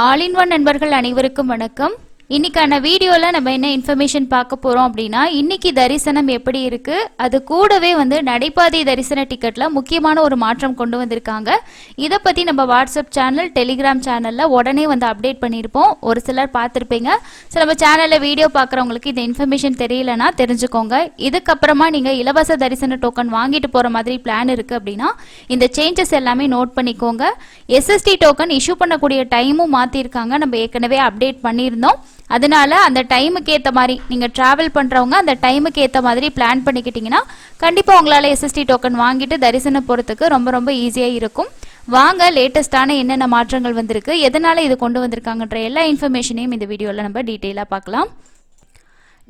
All in one நண்பர்கள் அனைவருக்கும் வணக்கம். இன்னைக்கான வீடியோல நம்ம என்ன இன்ஃபர்மேஷன் பார்க்க போறோம் அப்படின்னா, இன்னைக்கு தரிசனம் எப்படி இருக்கு, அது கூடவே நடைபாதை தரிசன டிக்கெட்ல முக்கியமான ஒரு மாற்றம் கொண்டு வந்திருக்காங்க. இதை பத்தி நம்ம வாட்ஸ்அப் சேனல், டெலிகிராம் சேனல்ல உடனே அப்டேட் பண்ணியிருப்போம். ஒரு சிலர் பார்த்துருப்பீங்க. ஸோ நம்ம சேனல்ல வீடியோ பார்க்குறவங்களுக்கு இந்த இன்ஃபர்மேஷன் தெரியலனா தெரிஞ்சுக்கோங்க. இதுக்கப்புறமா நீங்க இலவச தரிசன டோக்கன் வாங்கிட்டு போற மாதிரி பிளான் இருக்கு அப்படின்னா இந்த சேஞ்சஸ் எல்லாமே நோட் பண்ணிக்கோங்க. எஸ்எஸ்டி டோக்கன் இஷ்யூ பண்ணக்கூடிய டைமும் மாத்திருக்காங்க. நம்ம ஏற்கனவே அப்டேட் பண்ணியிருந்தோம். அதனால அந்த டைமுக்கு ஏற்ற மாதிரி நீங்கள் ட்ராவல் பண்ணுறவங்க அந்த டைமுக்கு ஏற்ற மாதிரி பிளான் பண்ணிக்கிட்டிங்கன்னா கண்டிப்பாக உங்களால் எஸ்எஸ்டி டோக்கன் வாங்கிட்டு தரிசனம் போகிறதுக்கு ரொம்ப ரொம்ப ஈஸியாக இருக்கும். வாங்க லேட்டஸ்டான என்னென்ன மாற்றங்கள் வந்திருக்கு, எதனால் இது கொண்டு வந்திருக்காங்கன்ற எல்லா இன்ஃபர்மேஷனையும் இந்த வீடியோவில் நம்ம டீட்டெயிலாக பார்க்கலாம்.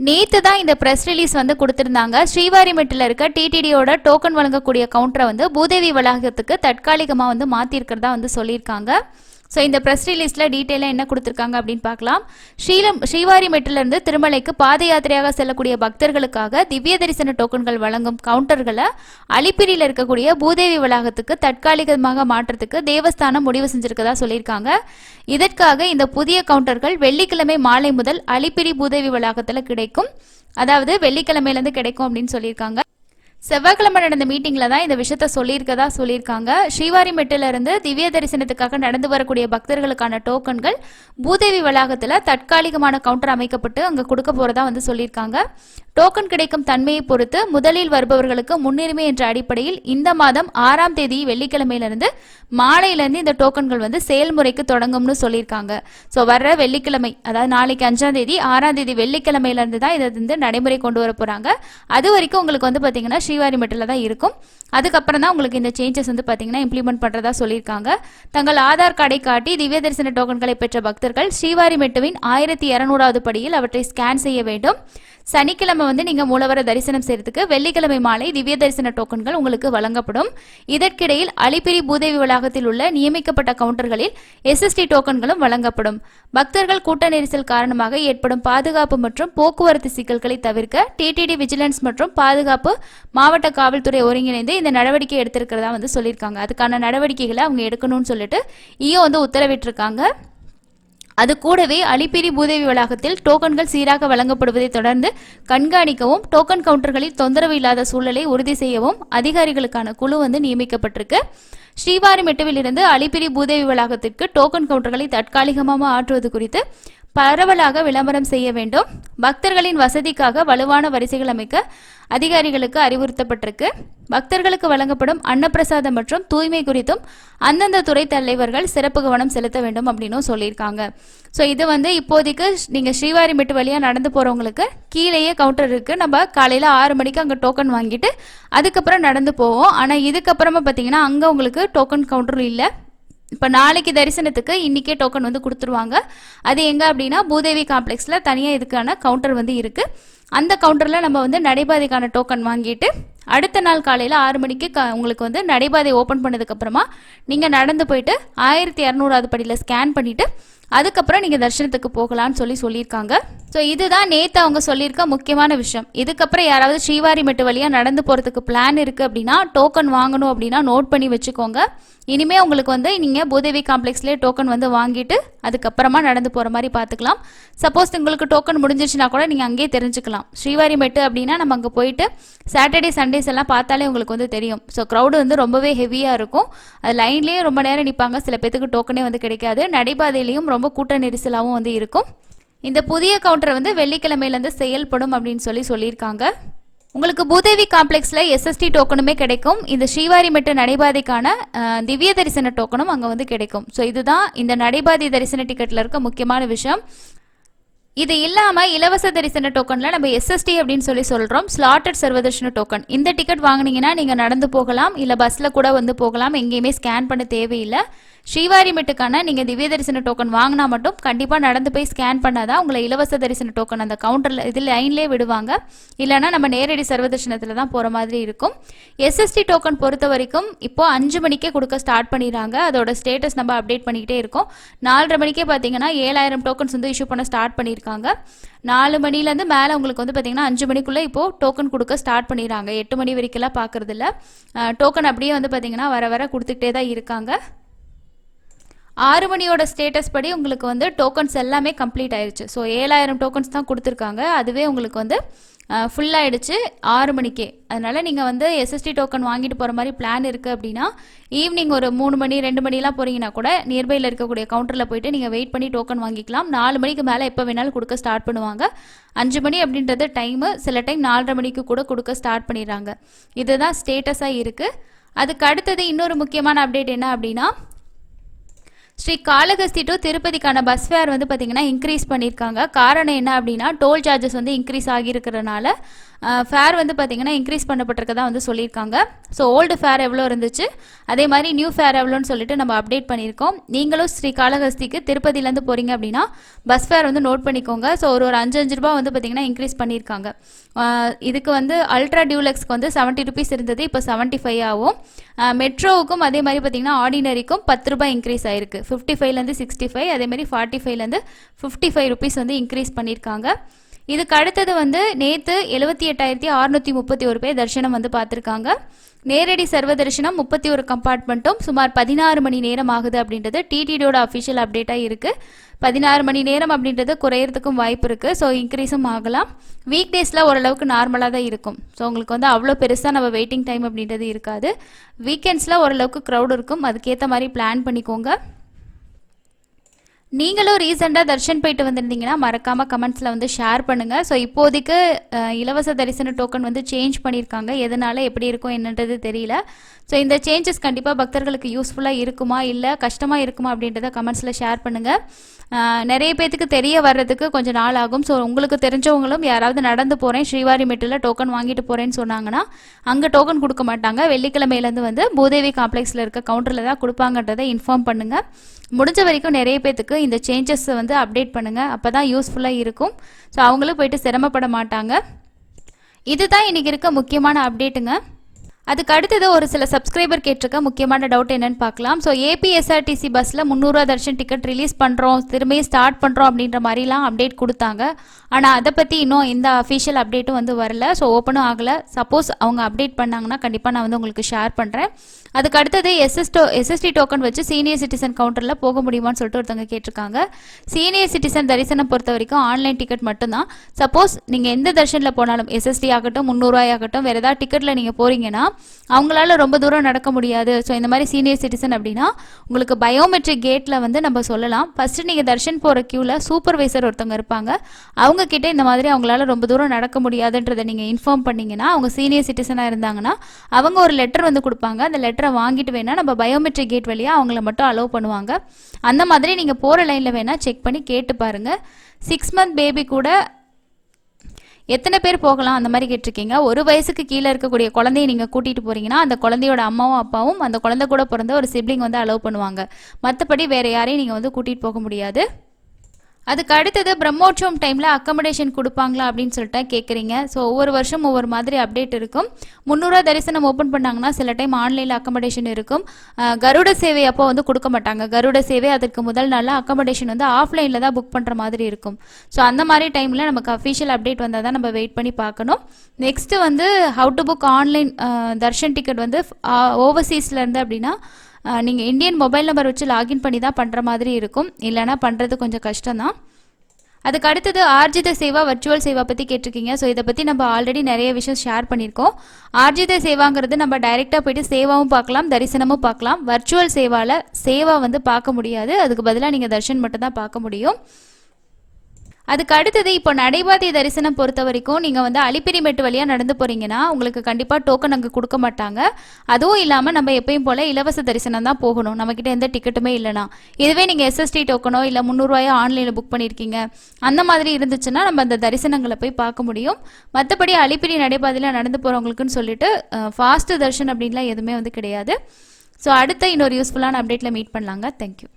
நேற்று தான் இந்த ப்ரெஸ் ரிலீஸ் கொடுத்துருந்தாங்க. ஸ்ரீவாரிமெட்டில் இருக்க டிடிடியோட டோக்கன் வழங்கக்கூடிய கவுண்டரை பூதேவி வளாகத்துக்கு தற்காலிகமாக மாற்றிருக்கிறதா சொல்லியிருக்காங்க. ஸோ இந்த ப்ரெஸ் ரிலீஸில் டீட்டெயிலாக என்ன கொடுத்துருக்காங்க அப்படின்னு பார்க்கலாம். ஸ்ரீவாரிமெட்டிலிருந்து திருமலைக்கு பாத யாத்திரையாக செல்லக்கூடிய பக்தர்களுக்காக திவ்ய தரிசன டோக்கன்கள் வழங்கும் கவுண்டர்களை அலிப்பிரியில் இருக்கக்கூடிய பூதேவி வளாகத்துக்கு தற்காலிகமாக மாற்றத்துக்கு தேவஸ்தானம் முடிவு செஞ்சிருக்கதா சொல்லியிருக்காங்க. இதற்காக இந்த புதிய கவுண்டர்கள் வெள்ளிக்கிழமை மாலை முதல் அலிப்பிரி பூதேவி வளாகத்தில் கிடைக்கும். அதாவது வெள்ளிக்கிழமையிலேருந்து கிடைக்கும் அப்படின்னு சொல்லியிருக்காங்க. செவ்வாய்க்கிழமை நடந்த மீட்டிங்ல தான் இந்த விஷயத்த சொல்லியிருக்காங்க. ஸ்ரீவாரிமெட்டில இருந்து திவ்ய தரிசனத்துக்காக நடந்து வரக்கூடிய பக்தர்களுக்கான டோக்கன்கள் பூதேவி வளாகத்தில் தற்காலிகமான கவுண்டர் அமைக்கப்பட்டு அங்கே கொடுக்க போறதா சொல்லியிருக்காங்க. டோக்கன் கிடைக்கும் தன்மையை பொறுத்து முதலில் வருபவர்களுக்கு முன்னுரிமை என்ற அடிப்படையில் இந்த மாதம் 6ஆம் தேதி வெள்ளிக்கிழமையிலிருந்து மாலையிலிருந்து இந்த டோக்கன்கள் செயல்முறைக்கு தொடங்கும்னு சொல்லியிருக்காங்க. ஸோ வர்ற வெள்ளிக்கிழமை, அதாவது நாளைக்கு 5ஆம் தேதி 6ஆம் தேதி வெள்ளிக்கிழமையிலிருந்து தான் இதை நடைமுறை கொண்டு வர போறாங்க. அது வரைக்கும் உங்களுக்கு பார்த்தீங்கன்னா ஸ்ரீவாரிமெட்டில் தான் இருக்கும். அதுக்கப்புறம் தான் உங்களுக்கு இந்த சேஞ்சஸ் பார்த்தீங்கன்னா இம்ப்ளிமெண்ட் பண்ணுறதா சொல்லியிருக்காங்க. தங்கள் ஆதார் கார்டை காட்டி திவ்ய தரிசன டோக்கன்களை பெற்ற பக்தர்கள் ஸ்ரீவாரிமெட்டுவின் 1200வது படியில் அவற்றை ஸ்கேன் செய்ய வேண்டும். சனிக்கிழமை நீங்க மூலவர தரிசனம் செய்யறதுக்கு வெள்ளிக்கிழமை மாலை திவ்ய தரிசன டோக்கன்கள் உங்களுக்கு வழங்கப்படும். இதற்கிடையில் அலிப்பிரி பூதேவி வளாகத்தில் உள்ள நியமிக்கப்பட்ட கவுண்டர்களில் எஸ்எஸ்டி டோக்கன்களும் வழங்கப்படும். பக்தர்கள் கூட்ட நெரிசல் காரணமாக ஏற்படும் பாதுகாப்பு மற்றும் போக்குவரத்து சிக்கல்களை தவிர்க்க டிடிடி விஜிலன்ஸ் மற்றும் பாதுகாப்பு மாவட்ட காவல்துறை ஒருங்கிணைந்து இந்த நடவடிக்கை எடுத்திருக்கிறதா சொல்லியிருக்காங்க. அதுக்கான நடவடிக்கைகளை அவங்க எடுக்கணும்னு சொல்லிட்டு ஈயோ உத்தரவிட்டிருக்காங்க. அது கூடவே அலிப்பிரி பூதேவி வளாகத்தில் டோக்கன்கள் சீராக வழங்கப்படுவதை தொடர்ந்து கண்காணிக்கவும் டோக்கன் கவுண்டர்களில் தொந்தரவு இல்லாத சூழலை உறுதி செய்யவும் அதிகாரிகளுக்கான குழு நியமிக்கப்பட்டிருக்கு. ஸ்ரீவாரிமெட்டுவில் இருந்து அலிப்பிரி பூதேவி வளாகத்திற்கு டோக்கன் கவுண்டர்களை தற்காலிகமாக ஆற்றுவது குறித்து பரவலாக விளம்பரம் செய்ய வேண்டும். பக்தர்களின் வசதிக்காக வலுவான வரிசைகள் அமைக்க அதிகாரிகளுக்கு அறிவுறுத்தப்பட்டிருக்கு. பக்தர்களுக்கு வழங்கப்படும் அன்னப்பிரசாதம் மற்றும் தூய்மை குறித்தும் அந்தந்த துறை தலைவர்கள் சிறப்பு கவனம் செலுத்த வேண்டும் அப்படின்னு சொல்லியிருக்காங்க. ஸோ இது இப்போதைக்கு நீங்கள் ஸ்ரீவாரிமெட்டு வழியாக நடந்து போகிறவங்களுக்கு கீழேயே கவுண்டர் இருக்குது. நம்ம காலையில் 6 மணிக்கு அங்கே டோக்கன் வாங்கிட்டு அதுக்கப்புறம் நடந்து போவோம். ஆனால் இதுக்கப்புறமா பார்த்தீங்கன்னா அங்கே உங்களுக்கு டோக்கன் கவுண்டரும் இல்லை. இப்போ நாளைக்கு தரிசனத்துக்கு இன்றைக்கே டோக்கன் கொடுத்துருவாங்க. அது எங்கே அப்படின்னா பூதேவி காம்ப்ளெக்ஸில் தனியாக இதுக்கான கவுண்டர் இருக்குது. அந்த கவுண்டரில் நம்ம நடைபாதைக்கான டோக்கன் வாங்கிட்டு அடுத்த நாள் காலையில் 6 மணிக்கு உங்களுக்கு நடைபாதை ஓப்பன் பண்ணதுக்கப்புறமா நீங்கள் நடந்து போயிட்டு 1200வது படியில் ஸ்கேன் பண்ணிவிட்டு அதுக்கப்புறம் நீங்கள் தரிசனத்துக்கு போகலான்னு சொல்லியிருக்காங்க. ஸோ இதுதான் நேற்று அவங்க சொல்லியிருக்க முக்கியமான விஷயம். இதுக்கப்புறம் யாராவது ஸ்ரீவாரிமெட்டு வழியாக நடந்து போகிறதுக்கு பிளான் இருக்குது அப்படின்னா டோக்கன் வாங்கணும் அப்படின்னா நோட் பண்ணி வச்சுக்கோங்க. இனிமேல் உங்களுக்கு நீங்கள் பூதேவி காம்ப்ளெக்ஸ்லேயே டோக்கன் வாங்கிட்டு அதுக்கப்புறமா நடந்து போகிற மாதிரி பார்த்துக்கலாம். சப்போஸ் உங்களுக்கு டோக்கன் முடிஞ்சிருச்சுன்னா கூட நீங்கள் அங்கேயே தெரிஞ்சுக்கலாம். ஸ்ரீவாரிமெட்டு அப்படின்னா நம்ம அங்கே போயிட்டு சாட்டர்டே சண்டேஸ் எல்லாம் பார்த்தாலே உங்களுக்கு தெரியும். ஸோ க்ரௌடு ரொம்பவே ஹெவியாக இருக்கும். அது லைன்லேயே ரொம்ப நேரம் நிற்பாங்க. சில பேத்துக்கு டோக்கனே கிடைக்காது. நடைபாதையிலையும் ரொம்ப கூட்ட நெரிசலாகவும் இருக்கும். இந்த புதிய கவுண்டர் வெள்ளிக்கிழமையிலேருந்து செயல்படும் அப்படின்னு சொல்லியிருக்காங்க. உங்களுக்கு பூதேவி காம்ப்ளெக்ஸில் எஸ்எஸ்டி டோக்கனுமே கிடைக்கும். இந்த ஸ்ரீவாரிமெட்டு நடைபாதைக்கான திவ்ய தரிசன டோக்கனும் அங்கே கிடைக்கும். ஸோ இதுதான் இந்த நடைபாதை தரிசன டிக்கெட்டில் இருக்க முக்கியமான விஷயம். இது இல்லாமல் இலவச தரிசன டோக்கனில் நம்ம எஸ்எஸ்டி அப்படின்னு சொல்கிறோம், ஸ்லாட்டட் சர்வதர்ஷன டோக்கன். இந்த டிக்கெட் வாங்கினீங்கன்னா நீங்கள் நடந்து போகலாம், இல்லை பஸ்ஸில் கூட போகலாம். எங்கேயுமே ஸ்கேன் பண்ண தேவையில்லை. ஸ்ரீவாரிமெட்டுக்கான நீங்கள் திவ்ய தரிசன டோக்கன் வாங்கினா மட்டும் கண்டிப்பாக நடந்து போய் ஸ்கேன் பண்ணாதான் உங்களை இலவச தரிசன டோக்கன் அந்த கவுண்டரில் இதில் லைன்லேயே விடுவாங்க. இல்லைனா நம்ம நேரடி சர்வதர்ஷனத்தில் தான் போகிற மாதிரி இருக்கும். எஸ்எஸ்டி டோக்கன் பொறுத்த வரைக்கும் இப்போ 5 மணிக்கே கொடுக்க ஸ்டார்ட் பண்ணிடுறாங்க. அதோட ஸ்டேட்டஸ் நம்ம அப்டேட் பண்ணிக்கிட்டே இருக்கோம். 4:30 மணிக்கே பார்த்தீங்கன்னா 7000 டோக்கன்ஸ் இஷ்யூ பண்ண ஸ்டார்ட் பண்ணியிருக்காங்க. 4 மணிலேருந்து மேலே உங்களுக்கு பார்த்தீங்கன்னா 5 மணிக்குள்ளே இப்போது டோக்கன் கொடுக்க ஸ்டார்ட் பண்ணிடுறாங்க. 8 மணி வரைக்கும்லாம் பார்க்குறதில்ல. டோக்கன் அப்படியே பார்த்தீங்கன்னா வர வர கொடுத்துக்கிட்டே தான் இருக்காங்க. 6 மணியோட ஸ்டேட்டஸ் படி உங்களுக்கு வந்து டோக்கன்ஸ் எல்லாமே கம்ப்ளீட் ஆயிடுச்சு. ஸோ 7000 டோக்கன்ஸ் தான் கொடுத்துருக்காங்க. அதுவே உங்களுக்கு வந்து ஃபுல் ஆகிடுச்சு 6 மணிக்கே. அதனால் நீங்கள் வந்து எஸ்எஸ்டி டோக்கன் வாங்கிட்டு போகிற மாதிரி பிளான் இருக்குது அப்படின்னா ஈவினிங் ஒரு 3 மணி 2 மணிலாம் போகிறீங்கன்னா கூட நியர்பையில் இருக்கக்கூடிய கவுண்டரில் போய்ட்டு நீங்கள் வெயிட் பண்ணி டோக்கன் வாங்கிக்கலாம். 4 மணிக்கு மேலே எப்போ வேணாலும் கொடுக்க ஸ்டார்ட் பண்ணுவாங்க. 5 மணி அப்படின்றது டைமு, சில டைம் 4:30 மணிக்கு கூட கொடுக்க ஸ்டார்ட் பண்ணிடுறாங்க. இதுதான் ஸ்டேட்டஸாக இருக்குது. அதுக்கு அடுத்தது இன்னொரு முக்கியமான அப்டேட் என்ன அப்படின்னா, ஸ்ரீ காளகஸ்தி டு திருப்பதிக்கான பஸ் ஃபேர் வந்து பார்த்திங்கன்னா இன்க்ரீஸ் பண்ணியிருக்காங்க. காரணம் என்ன அப்படின்னா டோல் சார்ஜஸ் வந்து இன்க்ரீஸ் ஆகியிருக்கிறனால ஃபேர் வந்து பார்த்திங்கன்னா இன்க்ரீஸ் பண்ணப்பட்டிருக்கதா வந்து சொல்லியிருக்காங்க. ஸோ ஓல்டு ஃபேர் எவ்வளோ இருந்துச்சு, அதே மாதிரி நியூ ஃபேர் எவ்வளோன்னு சொல்லிட்டு நம்ம அப்டேட் பண்ணியிருக்கோம். நீங்களும் ஸ்ரீ காளகஸ்திக்கு திருப்பதியிலேருந்து போகிறீங்க அப்படின்னா பஸ் ஃபேர் வந்து நோட் பண்ணிக்கோங்க. ஸோ ஒரு 5 ரூபா வந்து பார்த்திங்கன்னா இன்க்ரீஸ் பண்ணியிருக்காங்க. இதுக்கு வந்து அல்ட்ரா டியூலக்ஸ்க்கு வந்து 70 ருபீஸ் இருந்தது, இப்போ 75 ஆகும். மெட்ரோவுக்கும் அதே மாதிரி பார்த்திங்கன்னா ஆர்டினரிக்கும் 10 ரூபாய் இன்க்ரீஸ் ஆயிருக்கு. 55லேருந்து 65, அதே மாதிரி 45லேருந்து 55 ருபீஸ் வந்து இன்க்ரீஸ் பண்ணியிருக்காங்க. இதுக்கு அடுத்தது வந்து நேற்று 78,631 பேர் தரிசனம் வந்து பார்த்துருக்காங்க. நேரடி சர்வ தரிசனம் 31 கம்பார்ட்மெண்ட்டும் சுமார் 16 மணி நேரம் ஆகுது அப்படின்றது டிடிடியோட அஃபிஷியல் அப்டேட்டாக இருக்குது. 16 மணி நேரம் அப்படின்றது குறையிறதுக்கும் வாய்ப்பு இருக்குது. ஸோ இன்க்ரீஸும் ஆகலாம். வீக் டேஸில் ஓரளவுக்கு நார்மலாக தான் இருக்கும். ஸோ உங்களுக்கு வந்து அவ்வளோ பெருசாக நம்ம வெயிட்டிங் டைம் அப்படின்றது இருக்காது. வீக்கெண்ட்ஸில் ஓரளவுக்கு க்ரௌட் இருக்கும். அதுக்கேற்ற மாதிரி பிளான் பண்ணிக்கோங்க. நீங்களும் ரீசெண்டாக தர்ஷன் போயிட்டு வந்திருந்தீங்கன்னா மறக்காமல் கமெண்ட்ஸில் வந்து ஷேர் பண்ணுங்கள். ஸோ இப்போதைக்கு இலவச தரிசன டோக்கன் வந்து சேஞ்ச் பண்ணியிருக்காங்க. எதனால் எப்படி இருக்கும் என்னன்றது தெரியல. ஸோ இந்த சேஞ்சஸ் கண்டிப்பாக பக்தர்களுக்கு யூஸ்ஃபுல்லாக இருக்குமா இல்லை கஷ்டமாக இருக்குமா அப்படின்றத கமெண்ட்ஸில் ஷேர் பண்ணுங்கள். நிறைய பேத்துக்கு தெரிய வர்றதுக்கு கொஞ்சம் நாள் ஆகும். ஸோ உங்களுக்கு தெரிஞ்சவங்களும் யாராவது நடந்து போகிறேன் ஸ்ரீவாரிமெட்டில் டோக்கன் வாங்கிட்டு போகிறேன்னு சொன்னாங்கன்னா அங்கே டோக்கன் கொடுக்க மாட்டாங்க. வெள்ளிக்கிழமையிலேருந்து வந்து பூதேவி காம்ப்ளெக்ஸில் இருக்க கவுண்டரில் தான் கொடுப்பாங்கன்றதை இன்ஃபார்ம் பண்ணுங்கள். முடிஞ்ச வரைக்கும் நிறைய பேத்துக்கு இந்த சேஞ்சஸ் வந்து அப்டேட் பண்ணுங்கள். அப்போ தான் யூஸ்ஃபுல்லாக இருக்கும். ஸோ அவங்களும் போயிட்டு சிரமப்பட மாட்டாங்க. இதுதான் இன்றைக்கி இருக்க முக்கியமான அப்டேட்டுங்க. அதுக்கு அடுத்தது ஒரு சில சப்ஸ்கிரைபர் கேட்டிருக்க முக்கியமான டவுட் என்னன்னு பார்க்கலாம். ஸோ ஏபிஎஸ்ஆர்டிசி பஸ்ஸில் 300 ரூபா தர்ஷன் டிக்கெட் ரிலீஸ் பண்ணுறோம், திரும்பியும் ஸ்டார்ட் பண்ணுறோம் அப்படின்ற மாதிரிலாம் அப்டேட் கொடுத்தாங்க. ஆனால் அதை பற்றி இன்னும் எந்த அஃபிஷியல் அப்டேட்டும் வந்து வரல. ஸோ ஓப்பனும் ஆகலை. சப்போஸ் அவங்க அப்டேட் பண்ணாங்கன்னா கண்டிப்பாக நான் வந்து உங்களுக்கு ஷேர் பண்ணுறேன். அதுக்கு அடுத்தது எஸ்எஸ்டி டோக்கன் வச்சு சீனியர் சிட்டிசன் கவுண்டரில் போக முடியுமான்னு சொல்லிட்டு ஒருத்தவங்க கேட்டிருக்காங்க. சீனியர் சிட்டிசன் தரிசனம் பொறுத்த வரைக்கும் ஆன்லைன் டிக்கெட் மட்டும்தான். சப்போஸ் நீங்கள் எந்த தர்ஷனில் போனாலும் எஸ்எஸ்டி ஆகட்டும் 300 ரூபாய் ஆகட்டும் வேறு ஏதாவது டிக்கெட்டில் நீங்கள் போகிறீங்கன்னா அவங்களால ரொம்ப தூரம் நடக்க முடியாது. ஸோ இந்த மாதிரி சீனியர் சிட்டிசன் அப்படின்னா உங்களுக்கு பயோமெட்ரிக் கேட்டில் வந்து நம்ம சொல்லலாம். ஃபஸ்ட்டு நீங்கள் தர்ஷன் போகிற க்யூவில் சூப்பர்வைசர் ஒருத்தவங்க இருப்பாங்க. அவங்க கிட்ட இந்த மாதிரி அவங்களால ரொம்ப தூரம் நடக்க முடியாதுன்றதை நீங்கள் இன்ஃபார்ம் பண்ணிங்கன்னா அவங்க சீனியர் சிட்டிசனாக இருந்தாங்கன்னா அவங்க ஒரு லெட்டர் வந்து கொடுப்பாங்க. அந்த லெட்டரை வாங்கிட்டு வேணால் நம்ம பயோமெட்ரிக் கேட் வழியாக அவங்கள மட்டும் அலோவ் பண்ணுவாங்க. அந்த மாதிரி நீங்கள் போகிற லைனில் வேணால் செக் பண்ணி கேட்டு பாருங்கள். 6 மந்த் பேபி கூட எத்தனை பேர் போகலாம் அந்த மாதிரி கேட்டிருக்கீங்க. 1 வயசுக்கு கீழே இருக்கக்கூடிய குழந்தைய நீங்கள் கூட்டிகிட்டு போகிறீங்கன்னா அந்த குழந்தையோட அம்மாவும் அப்பாவும் அந்த குழந்தை கூட பிறந்த ஒரு சிப்ளிங் வந்து அலோவ் பண்ணுவாங்க. மற்றபடி வேறு யாரையும் நீங்கள் வந்து கூட்டிகிட்டு போக முடியாது. அதுக்கு அடுத்தது பிரம்மோற்சவம் டைமில் அக்கமடேஷன் கொடுப்பாங்களா அப்படின்னு சொல்லிட்டு கேட்குறீங்க. ஸோ ஒவ்வொரு வருஷம் ஒவ்வொரு மாதிரி அப்டேட் இருக்கும். 300 ரூபா தரிசனம் ஓப்பன் பண்ணாங்கன்னா சில டைம் ஆன்லைனில் அக்கமடேஷன் இருக்கும். கருட சேவை அப்போ வந்து கொடுக்க மாட்டாங்க. கருட சேவை அதற்கு முதல் நாளில் அக்கமடேஷன் வந்து ஆஃப்லைனில் தான் புக் பண்ணுற மாதிரி இருக்கும். ஸோ அந்த மாதிரி டைமில் நமக்கு அஃபிஷியல் அப்டேட் வந்தால் தான் நம்ம வெயிட் பண்ணி பார்க்கணும். நெக்ஸ்ட்டு வந்து how to book online Darshan ticket வந்து ஓவர்சீஸ்லேருந்து அப்படின்னா நீங்கள் இந்தியன் மொபைல் நம்பர் வச்சு லாகின் பண்ணி தான் பண்ணுற மாதிரி இருக்கும். இல்லைனா பண்ணுறது கொஞ்சம் கஷ்டம்தான். அதுக்கு அடுத்தது ஆர்ஜித சேவா வர்ச்சுவல் சேவா பற்றி கேட்டிருக்கீங்க. ஸோ இதை பற்றி நம்ம ஆல்ரெடி நிறைய விஷயம் ஷேர் பண்ணியிருக்கோம். ஆர்ஜித சேவாங்கிறது நம்ம டைரெக்டாக போயிட்டு சேவாவும் பார்க்கலாம், தரிசனமும் பார்க்கலாம். வர்ச்சுவல் சேவாவில் சேவா வந்து பார்க்க முடியாது. அதுக்கு பதிலாக நீங்கள் தர்ஷன் மட்டும் தான் பார்க்க முடியும். அதுக்கு அடுத்தது இப்போ நடைபாதை தரிசனம் பொறுத்த வரைக்கும் நீங்கள் வந்து அலிப்பிரிமெட்டு வழியாக நடந்து போகிறீங்கன்னா உங்களுக்கு கண்டிப்பாக டோக்கன் அங்கே கொடுக்க மாட்டாங்க. அதுவும் இல்லாமல் நம்ம எப்பயும் போல் இலவச தரிசனம் தான் போகணும், நம்மக்கிட்ட எந்த டிக்கெட்டுமே இல்லைனா. இதுவே நீங்கள் எஸ்எஸ்டி டோக்கனோ இல்லை 300 ரூபாயோ ஆன்லைனில் புக் பண்ணியிருக்கீங்க அந்த மாதிரி இருந்துச்சுன்னா நம்ம அந்த தரிசனங்களை போய் பார்க்க முடியும். மற்றபடி அலிப்பிரி நடைபாதையில் நடந்து போகிறவங்களுக்குன்னு சொல்லிட்டு ஃபாஸ்ட்டு தர்ஷன் அப்படின்லாம் எதுவுமே வந்து கிடையாது. ஸோ அடுத்த இன்னொரு யூஸ்ஃபுல்லான அப்டேட்டில் மீட் பண்ணலாங்க. தேங்க்யூ.